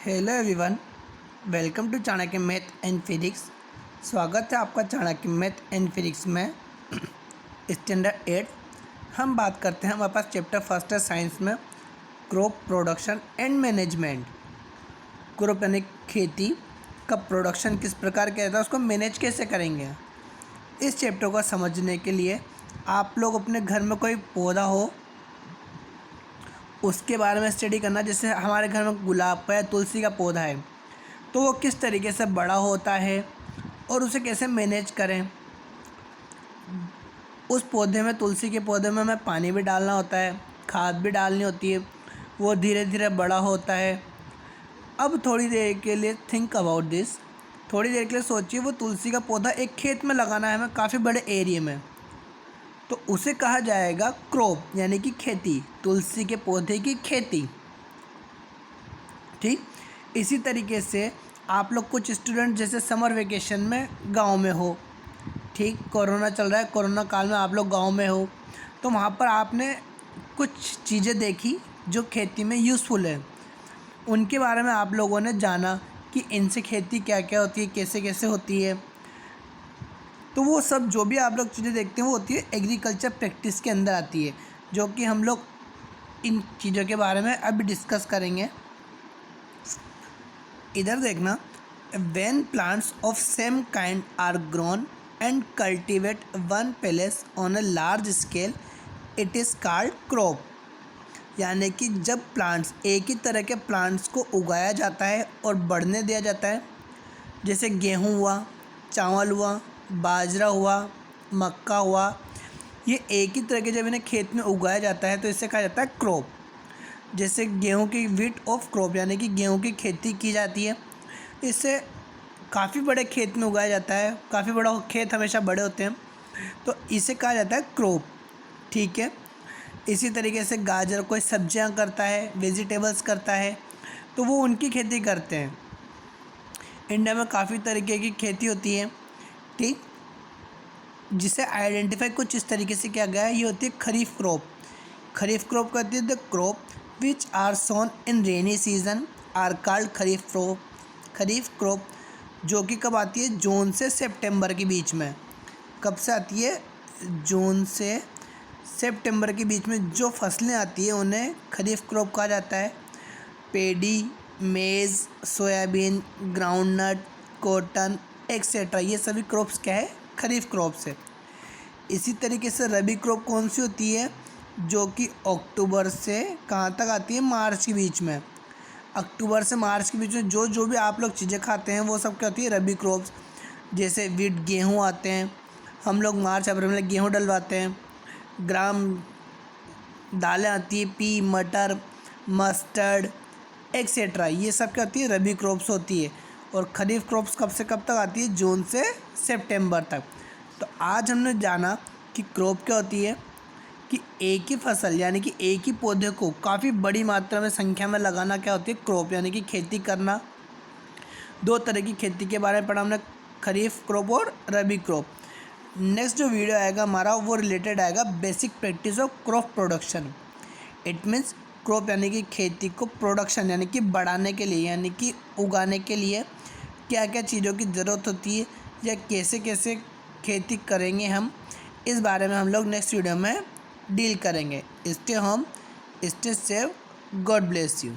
Hello everyone, welcome to Chanakya math and physics. स्वागत है आपका चाणक्य मैथ एंड फिजिक्स में। स्टैंडर्ड 8 हम बात करते हैं, हमारे पास चैप्टर फर्स्ट है साइंस में, crop production and management. Crop यानी खेती का प्रोडक्शन किस प्रकार किया जाता है, उसको मैनेज कैसे करेंगे। इस चैप्टर को समझने के लिए आप लोग अपने घर में कोई पौधा हो उसके बारे में स्टडी करना। जैसे हमारे घर में गुलाब का या तुलसी का पौधा है, तो वो किस तरीके से बड़ा होता है और उसे कैसे मैनेज करें। उस पौधे में, तुलसी के पौधे में हमें पानी भी डालना होता है, खाद भी डालनी होती है, वो धीरे धीरे बड़ा होता है। अब थोड़ी देर के लिए थिंक अबाउट दिस, थोड़ी देर के लिए सोचिए, वो तुलसी का पौधा एक खेत में लगाना है हमें, काफ़ी बड़े एरिया में, तो उसे कहा जाएगा क्रॉप यानी कि खेती, तुलसी के पौधे की खेती। ठीक इसी तरीके से आप लोग कुछ स्टूडेंट जैसे समर वेकेशन में गांव में हो, ठीक कोरोना चल रहा है, कोरोना काल में आप लोग गांव में हो, तो वहाँ पर आपने कुछ चीज़ें देखी जो खेती में यूज़फुल है, उनके बारे में आप लोगों ने जाना कि इनसे खेती क्या क्या होती है, कैसे कैसे होती है। तो वो सब जो भी आप लोग चीज़ें देखते हैं वो होती है एग्रीकल्चर प्रैक्टिस के अंदर आती है, जो कि हम लोग इन चीज़ों के बारे में अभी डिस्कस करेंगे। इधर देखना, when plants of same kind are grown and cultivate one place on a large scale, it is called crop. यानी कि जब प्लांट्स, एक ही तरह के प्लांट्स को उगाया जाता है और बढ़ने दिया जाता है, जैसे गेहूँ हुआ, चावल हुआ, बाजरा हुआ, मक्का हुआ, ये एक ही तरह के जब इन्हें खेत में उगाया जाता है तो इसे कहा जाता है क्रॉप। जैसे गेहूं की वीट ऑफ क्रॉप यानी कि गेहूं की खेती की जाती है, इससे काफ़ी बड़े खेत में उगाया जाता है, काफ़ी बड़ा खेत हमेशा बड़े होते हैं, तो इसे कहा जाता है क्रॉप। ठीक है, इसी तरीके से गाजर कोई सब्जियां करता है, वेजिटेबल्स करता है, तो वो उनकी खेती करते हैं। इंडिया में काफ़ी तरीके की खेती होती है, ठीक, जिसे आइडेंटिफाई कुछ इस तरीके से किया गया है। ये होती है खरीफ क्रॉप। खरीफ क्रॉप कहती है the crop which are sown in rainy season are called kharif crop. Kharif crop जो कि कब आती है, जून से सितंबर के बीच में। कब से आती है, जून से सितंबर के बीच में जो फसलें आती है उन्हें खरीफ क्रॉप कहा जाता है। पेडी, मेज़, सोयाबीन, ग्राउंडनट, कॉटन एक्सेट्रा, ये सभी क्रॉप्स क्या है, खरीफ क्रॉप्स है। इसी तरीके से रबी क्रॉप कौन सी होती है, जो कि अक्टूबर से कहाँ तक आती है, मार्च के बीच में। अक्टूबर से मार्च के बीच में जो जो भी आप लोग चीज़ें खाते हैं वो सब क्या होती है, रबी क्रॉप्स। जैसे वीट, गेहूँ आते हैं, हम लोग मार्च अप्रैल में गेहूँ डलवाते हैं। ग्राम दालें आती है, पी, मटर, मस्टर्ड एक्सेट्रा, ये सब क्या होती है, रबी क्रॉप्स होती है। और खरीफ क्रॉप्स कब से कब तक आती है, जून से सितंबर तक। तो आज हमने जाना कि क्रॉप क्या होती है, कि एक ही फसल यानी कि एक ही पौधे को काफ़ी बड़ी मात्रा में, संख्या में लगाना क्या होती है, क्रॉप यानी कि खेती करना। दो तरह की खेती के बारे में पढ़ा हमने, खरीफ क्रॉप और रबी क्रॉप। नेक्स्ट जो वीडियो आएगा हमारा वो रिलेटेड आएगा basic practice of crop production. It means crop यानी कि खेती को, प्रोडक्शन यानी कि बढ़ाने के लिए, यानी कि उगाने के लिए क्या क्या चीज़ों की ज़रूरत होती है, या कैसे कैसे खेती करेंगे हम, इस बारे में हम लोग नेक्स्ट वीडियो में डील करेंगे। Stay home, stay safe, God bless you.